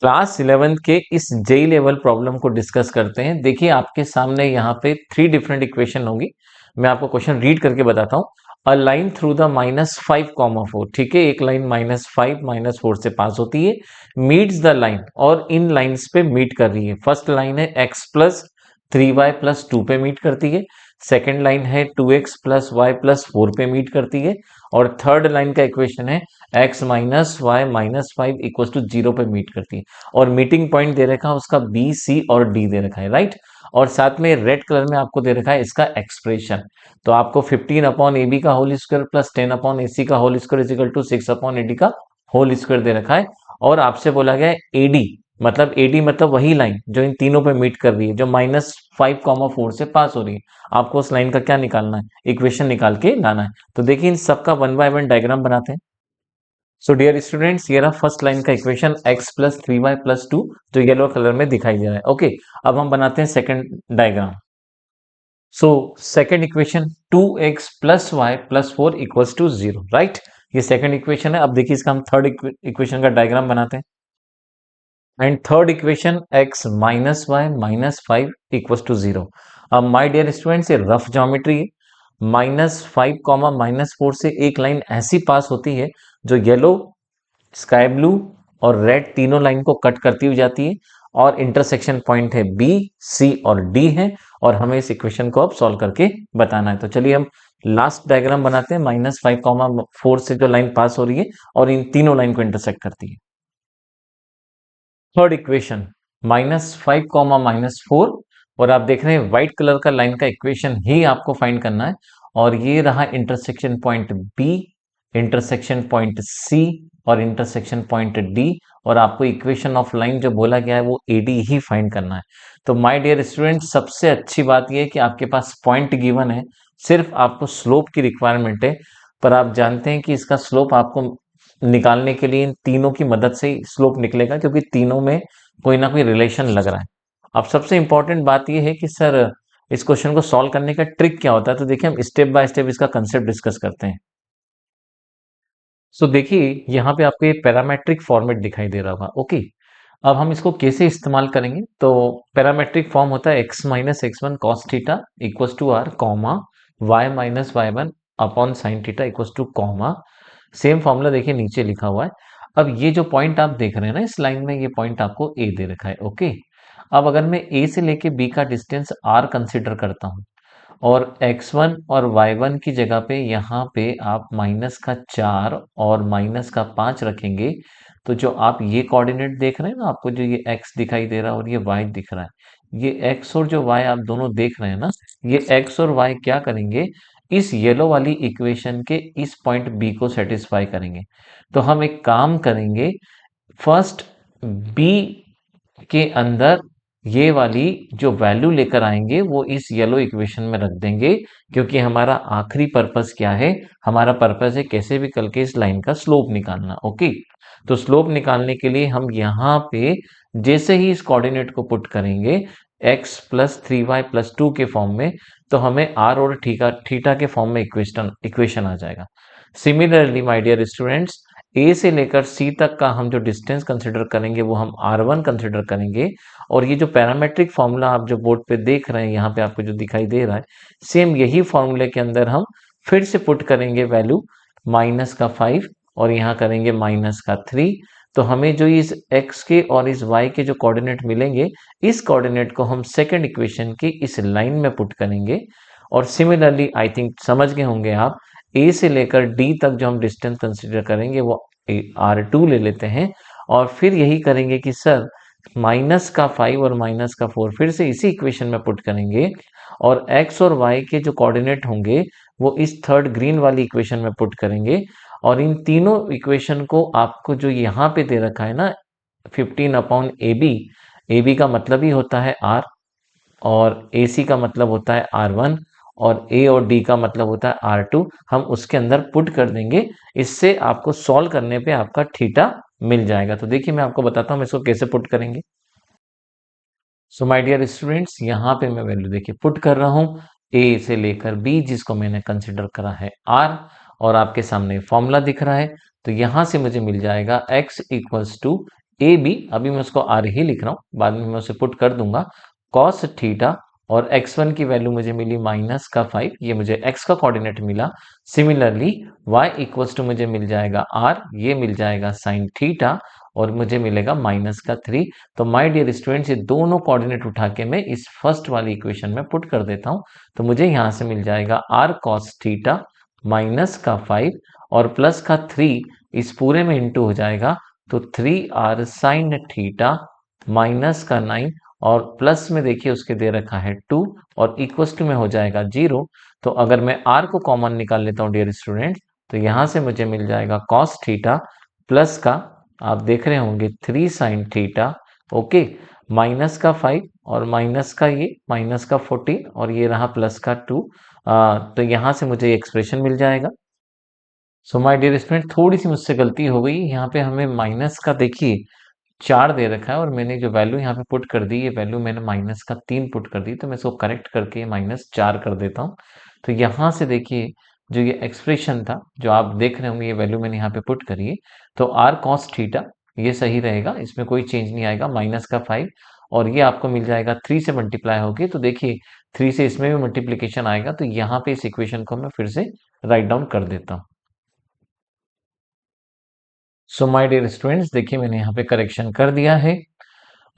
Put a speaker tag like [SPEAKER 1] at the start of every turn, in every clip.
[SPEAKER 1] Class 11 के इस JEE level problem को डिस्कस करते हैं। देखिए आपके सामने यहाँ पे 3 डिफरेंट इक्वेशन होगी। मैं आपको क्वेश्चन रीड करके बताता हूँ। अ लाइन थ्रू द -5, 4, ठीक है, एक लाइन -5 -4 से पास होती है, मीट्स द लाइन और इन लाइंस पे मीट कर रही है। फर्स्ट लाइन है x+3y+2 पे मीट करती है, सेकेंड लाइन है 2x+y+4 पे मीट करती है, और थर्ड लाइन का इक्वेशन है x-y-5 पे मीट करती है। और मीटिंग पॉइंट दे रखा है उसका बी, सी और डी दे रखा है, राइट। और साथ में रेड कलर में आपको दे रखा है इसका एक्सप्रेशन। तो आपको 15/AB का होल स्क्वायर प्लस 10/AC का whole square is equal to 6/AD का होल स्क्वायर दे रखा है। और आपसे बोला गया है एडी मतलब वही लाइन जो इन तीनों पे मीट कर रही है, जो -5, 4 से पास हो रही है। आपको उस लाइन का क्या निकालना है, इक्वेशन निकाल के लाना है। तो देखिए इन सबका 1 बाय 1 डायग्राम बनाते हैं। सो डियर स्टूडेंट्स, ये रहा फर्स्ट लाइन का इक्वेशन x+3y+2 जो येलो कलर में दिखाई दे रहा है। ओके, अब हम बनाते हैं second diagram. So second equation 2x+y+4 equals to 0, right. ये सेकंड इक्वेशन है। अब देखिए इसका हम थर्ड इक्वेशन का डायग्राम बनाते हैं। And third equation x-y-5 equals to 0। अब माय डियर स्टूडेंट्स, ये रफ ज्योमेट्री है। -5, -4 से एक लाइन ऐसी पास होती है जो येलो, स्काई ब्लू और रेड तीनों लाइन को कट करती हुई जाती है, और इंटरसेक्शन पॉइंट है बी, सी और डी है। और हमें इस इक्वेशन को अब सॉल्व करके बताना है। तो चलिए हम लास्ट डायग्राम बनाते हैं। -5, 4 से जो लाइन पास हो रही है और इन तीनों लाइन को इंटरसेक्ट करती है। थर्ड इक्वेशन -5, -4, और आप देख रहे हैं व्हाइट कलर का लाइन का इक्वेशन ही आपको फाइंड करना है। और ये रहा intersection point B, intersection point C और इंटरसेक्शन पॉइंट डी। और आपको इक्वेशन ऑफ लाइन जो बोला गया है वो एडी ही फाइंड करना है। तो माय डियर स्टूडेंट, सबसे अच्छी बात यह है कि आपके पास पॉइंट गिवन है, सिर्फ आपको स्लोप की रिक्वायरमेंट है। पर आप जानते हैं कि इसका स्लोप आपको निकालने के लिए इन तीनों की मदद से ही स्लोप निकलेगा, क्योंकि तीनों में कोई ना कोई रिलेशन लग रहा है। अब सबसे इंपॉर्टेंट बात यह है कि सर इस क्वेश्चन को सॉल्व करने का ट्रिक क्या होता है। तो देखिए हम स्टेप बाय स्टेप इसका कंसेप्ट डिस्कस करते हैं। सो देखिए यहाँ पे आपको ये पैरामेट्रिक फॉर्मेट दिखाई दे रहा होगा। ओके, अब हम इसको कैसे इस्तेमाल करेंगे। तो पैरामेट्रिक फॉर्म होता है x-x1 cos theta equals to r, comma y-y1 upon sine theta equals to comma. Same formula देखिए नीचे लिखा हुआ है। अब ये जो पॉइंट आप देख रहे हैं ना इस लाइन में, ये पॉइंट आपको ए दे रखा है। ओके, अब अगर मैं ए से लेके बी का डिस्टेंस आर कंसिडर करता हूँ, और x1 और y1 की जगह पे यहाँ पे आप -4 और -5 रखेंगे, तो जो आप ये कोऑर्डिनेट देख रहे हैं ना, आपको जो ये x दिखाई दे रहा है और ये y दिख रहा है, ये x और जो y आप दोनों देख रहे हैं ना, ये x और y क्या करेंगे, इस येलो वाली इक्वेशन के इस पॉइंट b को सेटिस्फाई करेंगे। तो हम एक काम करेंगे, फर्स्ट b के अंदर ये वाली जो वैल्यू लेकर आएंगे वो इस येलो इक्वेशन में रख देंगे, क्योंकि हमारा आखिरी पर्पस क्या है, हमारा पर्पस है कैसे भी करके इस लाइन का स्लोप निकालना। ओके, तो स्लोप निकालने के लिए हम यहाँ पे जैसे ही इस कोऑर्डिनेट को पुट करेंगे x+3y+2 के फॉर्म में, तो हमें r और थीटा थीटा के फॉर्म में इक्वेशन आ जाएगा। सिमिलरली माय डियर स्टूडेंट्स, ए से लेकर सी तक का हम जो डिस्टेंस कंसिडर करेंगे वो हम r1 कंसिडर करेंगे। और ये जो पैरामेट्रिक फॉर्मूला आप जो बोर्ड पे देख रहे हैं, यहाँ पे आपको जो दिखाई दे रहा है, सेम यही फॉर्मूले के अंदर हम फिर से पुट करेंगे वैल्यू -5 और यहाँ करेंगे -3। तो हमें जो इस x के और इस y के जो कोऑर्डिनेट मिलेंगे, इस कोऑर्डिनेट को हम सेकंड इक्वेशन की इस लाइन में पुट करेंगे। और सिमिलरली आई थिंक समझ गए होंगे आप, a से लेकर d तक जो हम डिस्टेंस कंसिडर करेंगे वो r2 ले लेते हैं। और फिर यही करेंगे कि सर -5 और -4 फिर से इसी इक्वेशन में पुट करेंगे, और x और y के जो कोऑर्डिनेट होंगे वो इस थर्ड ग्रीन वाली इक्वेशन में पुट करेंगे। और इन तीनों इक्वेशन को आपको जो यहाँ पे दे रखा है ना 15/AB, AB का मतलब ही होता है r, और AC का मतलब होता है r1, और A और D का मतलब होता है r2, हम उसके अंदर पुट कर देंगे। इससे आपको सॉल्व करने पे आपका थीटा मिल जाएगा। तो देखिए मैं आपको बताता हूँ इसको कैसे पुट करेंगे। सो माय डियर स्टूडेंट्स, यहाँ पे मैं वैल्यू देखिए पुट कर रहा हूँ ए से लेकर बी, जिसको मैंने कंसिडर करा है आर, और आपके सामने फॉर्मूला दिख रहा है। तो यहाँ से मुझे मिल जाएगा x equals to A B, अभी मैं उसको आर ही लिख रहा हूँ, बाद में मैं उसे पुट कर दूंगा, कॉस थीटा, और x1 की वैल्यू मुझे मिली -5, ये मुझे x का कोऑर्डिनेट मिला। सिमिलरली y इक्वल्स टू मुझे मिल जाएगा r, ये मिल जाएगा साइन थीटा, और मुझे मिलेगा -3। तो माय डियर स्टूडेंट्स, ये दोनों कोऑर्डिनेट उठा के मैं इस फर्स्ट वाली इक्वेशन में पुट कर देता हूँ। तो मुझे यहाँ से मिल जाएगा r cos थीटा -5 और +3, इस पूरे में इंटू हो जाएगा, तो 3r साइन थीटा -9, और प्लस में देखिए उसके दे रखा है 2, और इक्वल्स टू में हो जाएगा 0। तो अगर मैं r को कॉमन निकाल लेता हूँ डियर स्टूडेंट, तो यहाँ से मुझे मिल जाएगा cos थीटा प्लस का, आप देख रहे होंगे 3 साइन थीटा, ओके, -5 और -14, और ये रहा +2। तो यहाँ से मुझे एक्सप्रेशन मिल जाएगा। सो माय डियर स्टूडेंट, थोड़ी सी मुझसे गलती हो गई, यहाँ पे हमें माइनस का देखिए 4 दे रखा है, और मैंने जो वैल्यू यहाँ पे पुट कर दी, ये वैल्यू मैंने -3 पुट कर दी, तो मैं इसको करेक्ट करके -4 कर देता हूँ। तो यहाँ से देखिए जो ये एक्सप्रेशन था, जो आप देख रहे होंगे, ये वैल्यू मैंने यहाँ पे पुट करी है, तो r cos थीटा ये सही रहेगा, इसमें कोई चेंज नहीं आएगा, -5, और ये आपको मिल जाएगा 3 से मल्टीप्लाई होगी, तो देखिए 3 से इसमें भी मल्टीप्लीकेशन आएगा, तो यहाँ पे इस इक्वेशन को मैं फिर से राइट डाउन कर देता हूँ। सो माय डियर स्टूडेंट्स, देखिए मैंने यहाँ पे करेक्शन कर दिया है,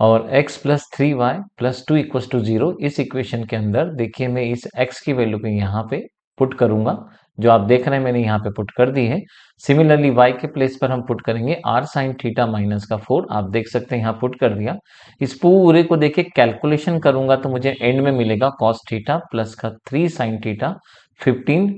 [SPEAKER 1] और x plus 3y plus 2 equals to 0, इस इक्वेशन के अंदर देखिए मैं इस x की वैल्यू को यहाँ पे पुट करूंगा, जो आप देख रहे हैं मैंने यहाँ पे पुट कर दी है। सिमिलरली y के प्लेस पर हम पुट करेंगे r साइन थीटा -4, आप देख सकते हैं यहाँ पुट कर दिया। इस पूरे को देखिए कैलकुलेशन करूंगा तो मुझे एंड में मिलेगा cos थीटा प्लस का 3 साइन थीटा 15,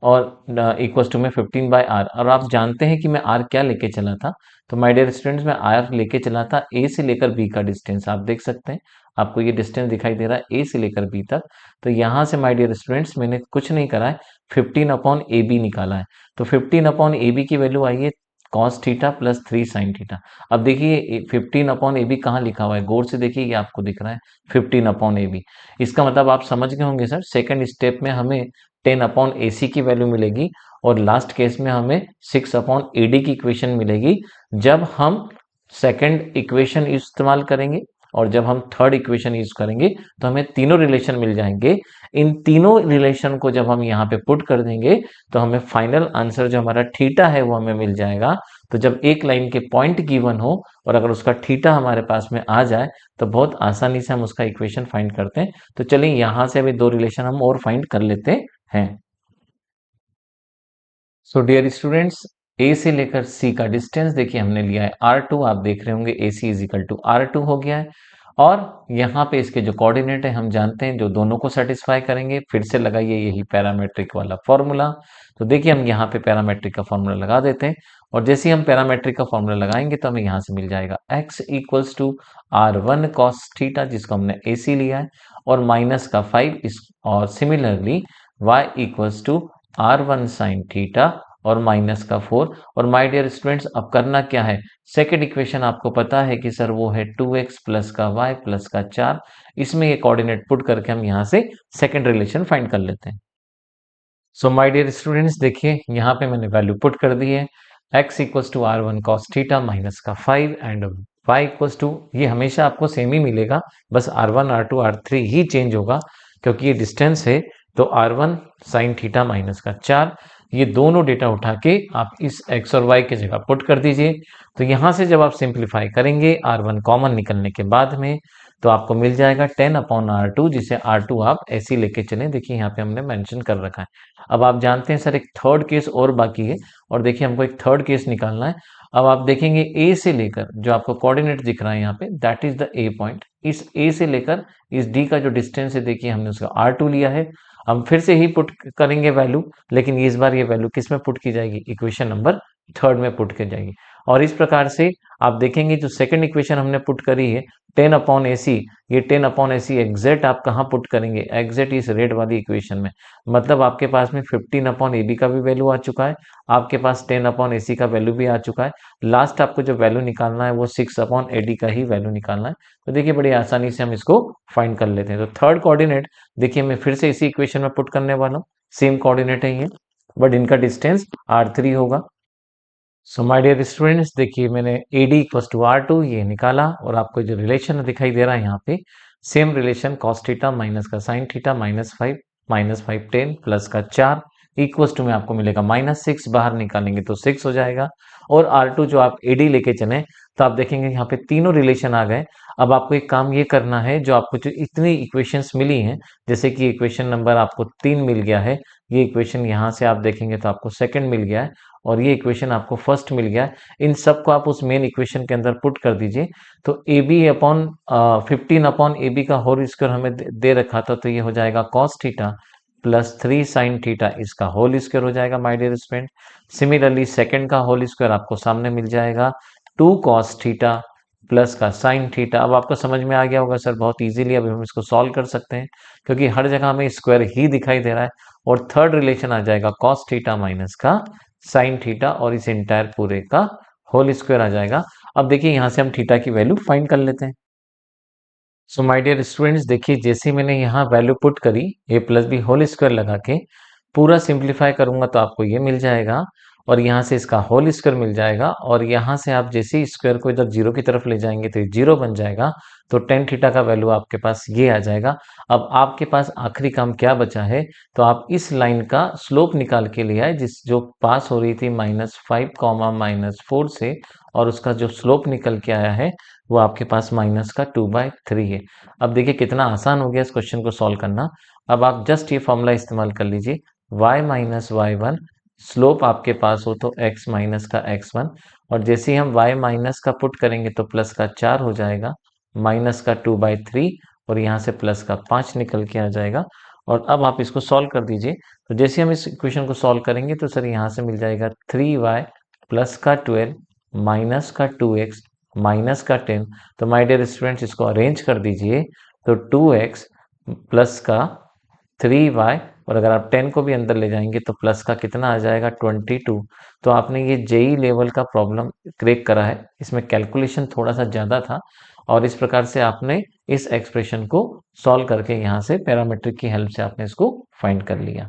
[SPEAKER 1] और इक्वल्स टू में 15/r, और आप जानते हैं कि मैं r क्या लेके चला था, तो माय डियर स्टूडेंट्स, मैं r लेके चला था a से लेकर b का डिस्टेंस, आप देख सकते हैं, आपको ये डिस्टेंस दिखाई दे रहा है a से लेकर b तक। तो यहाँ से माय डियर स्टूडेंट्स मैंने कुछ नहीं करा है, 15/ab निकाला है। तो 15/ab की वैल्यू आई है cos theta plus 3 sine theta. अब देखिए 15/ab कहाँ लिखा हुआ है, गौर से देखिए, ये आपको दिख रहा है 15/ab। इसका मतलब आप समझ गए होंगे सर, सेकंड स्टेप में हमें 10/AC की वैल्यू मिलेगी, और लास्ट केस में हमें 6/AD की इक्वेशन मिलेगी, जब हम सेकंड इक्वेशन इस्तेमाल करेंगे, और जब हम थर्ड इक्वेशन यूज करेंगे तो हमें तीनों रिलेशन मिल जाएंगे। इन तीनों रिलेशन को जब हम यहाँ पे पुट कर देंगे, तो हमें फाइनल आंसर जो हमारा थीटा है वो हमें मिल जाएगा। तो जब एक लाइन के पॉइंट गिवन हो और अगर उसका थीटा हमारे पास में आ जाए, तो बहुत आसानी से हम उसका इक्वेशन फाइंड करते हैं। तो चलिए यहाँ से अभी दो रिलेशन हम और फाइंड कर लेते हैं। सो डियर स्टूडेंट्स, ए से लेकर सी का डिस्टेंस देखिए हमने लिया है r2, आप देख रहे होंगे AC is equal to r2 हो गया है, और यहाँ पे इसके जो कोऑर्डिनेट है हम जानते हैं, जो दोनों को सेटिस्फाई करेंगे, फिर से लगाइए यही पैरामेट्रिक वाला फॉर्मूला। तो देखिए हम यहाँ पे पैरामेट्रिक का फॉर्मूला लगा देते हैं, और जैसे ही हम पैरामेट्रिक का फॉर्मूला लगाएंगे तो हमें यहाँ से मिल जाएगा x equals to r1 cos theta, जिसको हमने AC लिया है, और -5 इस, और similarly y equals to r1 sine theta और -4। और माय डियर स्टूडेंट्स, अब करना क्या है, सेकंड इक्वेशन आपको पता है कि सर वो है 2x प्लस का y प्लस का 4, इसमें ये कोऑर्डिनेट पुट करके हम यहाँ से सेकंड रिलेशन फाइंड कर लेते हैं। सो माय डियर स्टूडेंट्स, देखिए यहाँ पे मैंने वैल्यू पुट कर दी है, x equals to r1 cos theta -5 and y equals to, ये हमेशा आपको सेम ही मिलेगा, बस r1 r2 r3 ही चेंज होगा क्योंकि ये डिस्टेंस है। तो r1 साइन थीटा -4, ये दोनों डेटा उठा के आप इस x और y की जगह पुट कर दीजिए। तो यहाँ से जब आप सिंप्लीफाई करेंगे r1 कॉमन निकलने के बाद में, तो आपको मिल जाएगा 10/r2, जिसे r2 आप ऐसे लेके चलें, देखिए यहाँ पे हमने मेंशन कर रखा है। अब आप जानते हैं सर एक थर्ड केस और बाकी है, और देखिए हमको एक थर्ड केस निकालना है। अब आप देखेंगे ए से लेकर जो आपको कोऑर्डिनेट दिख रहा है यहाँ पे, that is the A point, इस ए से लेकर इस डी का जो डिस्टेंस है, देखिए हमने उसका r2 लिया है। हम फिर से ही पुट करेंगे वैल्यू, लेकिन इस बार ये वैल्यू किस में पुट की जाएगी, इक्वेशन नंबर थर्ड में पुट की जाएगी। और इस प्रकार से आप देखेंगे जो सेकंड इक्वेशन हमने पुट करी है 10/AC, ये 10/AC एग्जैक्ट आप कहाँ पुट करेंगे, एग्जैक्ट इस रेड वाली इक्वेशन में, मतलब आपके पास में 15/AB का भी वैल्यू आ चुका है, आपके पास 10/AC का वैल्यू भी आ चुका है, लास्ट आपको जो वैल्यू निकालना है वो 6/AD का ही वैल्यू निकालना है। तो देखिए बड़ी आसानी से हम इसको फाइंड कर लेते हैं। तो थर्ड कोऑर्डिनेट देखिए मैं फिर से इसी इक्वेशन में पुट करने वाला हूँ, सेम कोऑर्डिनेट है ये, बट इनका डिस्टेंस r3 होगा। सो माय डियर स्टूडेंट्स, देखिए मैंने AD इक्वल्स टू R2 ये निकाला और आपको जो रिलेशन दिखाई दे रहा है यहाँ पे same relation cos theta minus का sin थीटा -5 10 प्लस का 4 इक्वल्स टू में आपको मिलेगा -6। बाहर निकालेंगे तो 6 हो जाएगा। और R2 जो आप AD लेके चले तो आप देखेंगे यहाँ पे तीनों रिलेशन आ गए। अब आपको एक काम ये करना है, जो आपको जो इतनी इक्वेशंस मिली हैं, जैसे कि इक्वेशन नंबर आपको 3 मिल गया है, ये इक्वेशन यहाँ से आप देखेंगे तो आपको सेकंड मिल गया है और ये इक्वेशन आपको फर्स्ट मिल गया है। इन सब को आप उस मेन इक्वेशन के अंदर पुट कर दीजिए। तो ए बी अपॉन 15/AB का होल स्क्वायर हमें दे रखा था, तो ये हो जाएगा cos theta plus 3 sin theta, इसका होल स्क्वायर हो जाएगा my dear student. Similarly second का होल स्क्वायर आपको सामने मिल जाएगा 2 cos थीटा प्लस का sin थीटा। अब आपको समझ में आ गया होगा सर, बहुत इजीली अब हम इसको सॉल्व कर सकते हैं क्योंकि हर जगह हमें स्क्वायर ही दिखाई दे रहा है। और थर्ड रिलेशन आ जाएगा cos थीटा माइनस का साइन थीटा और इस एंटायर पूरे का होल स्क्वायर आ जाएगा। अब देखिए यहाँ से हम थीटा की वैल्यू फाइंड कर लेते हैं। सो माय डियर स्टूडेंट्स, देखिए जैसे मैंने यहाँ वैल्यू पुट करी a+b होल स्क्वायर लगा के, पूरा सिंप्लीफाई करूंगा तो आपको ये मिल जाएगा और यहाँ से इसका होल स्क्वायर मिल जाएगा और यहाँ से आप जैसे ही स्क्वायर को इधर जीरो की तरफ ले जाएंगे तो ये जीरो बन जाएगा। तो टेन थीटा का वैल्यू आपके पास ये आ जाएगा। अब आपके पास आखिरी काम क्या बचा है, तो आप इस लाइन का स्लोप निकाल के ले आए जिस जो पास हो रही थी -5, -4 से, और उसका जो स्लोप निकल के आया है वो आपके पास -2/3 है। अब देखिए कितना आसान हो गया इस क्वेश्चन को सॉल्व करना। अब आप जस्ट ये फॉर्मूला इस्तेमाल कर लीजिए, y - y1 स्लोप आपके पास हो तो x माइनस का x1, और जैसे ही हम y माइनस का पुट करेंगे तो प्लस का 4 हो जाएगा, माइनस का 2/3 और यहाँ से प्लस का 5 निकल के आ जाएगा। और अब आप इसको सॉल्व कर दीजिए। तो जैसे हम इस इक्वेशन को सॉल्व करेंगे तो सर यहाँ से मिल जाएगा 3y प्लस का 12 माइनस का 2x माइनस का 10। तो माय डियर स्टूडेंट्स, इसको अरेंज कर दीजिए तो 2x प्लस का 3y, और अगर आप 10 को भी अंदर ले जाएंगे तो प्लस का कितना आ जाएगा 22। तो आपने ये जेई लेवल का प्रॉब्लम क्रैक करा है, इसमें कैलकुलेशन थोड़ा सा ज़्यादा था और इस प्रकार से आपने इस एक्सप्रेशन को सॉल्व करके यहाँ से पैरामीट्रिक की हेल्प से आपने इसको फाइंड कर लिया।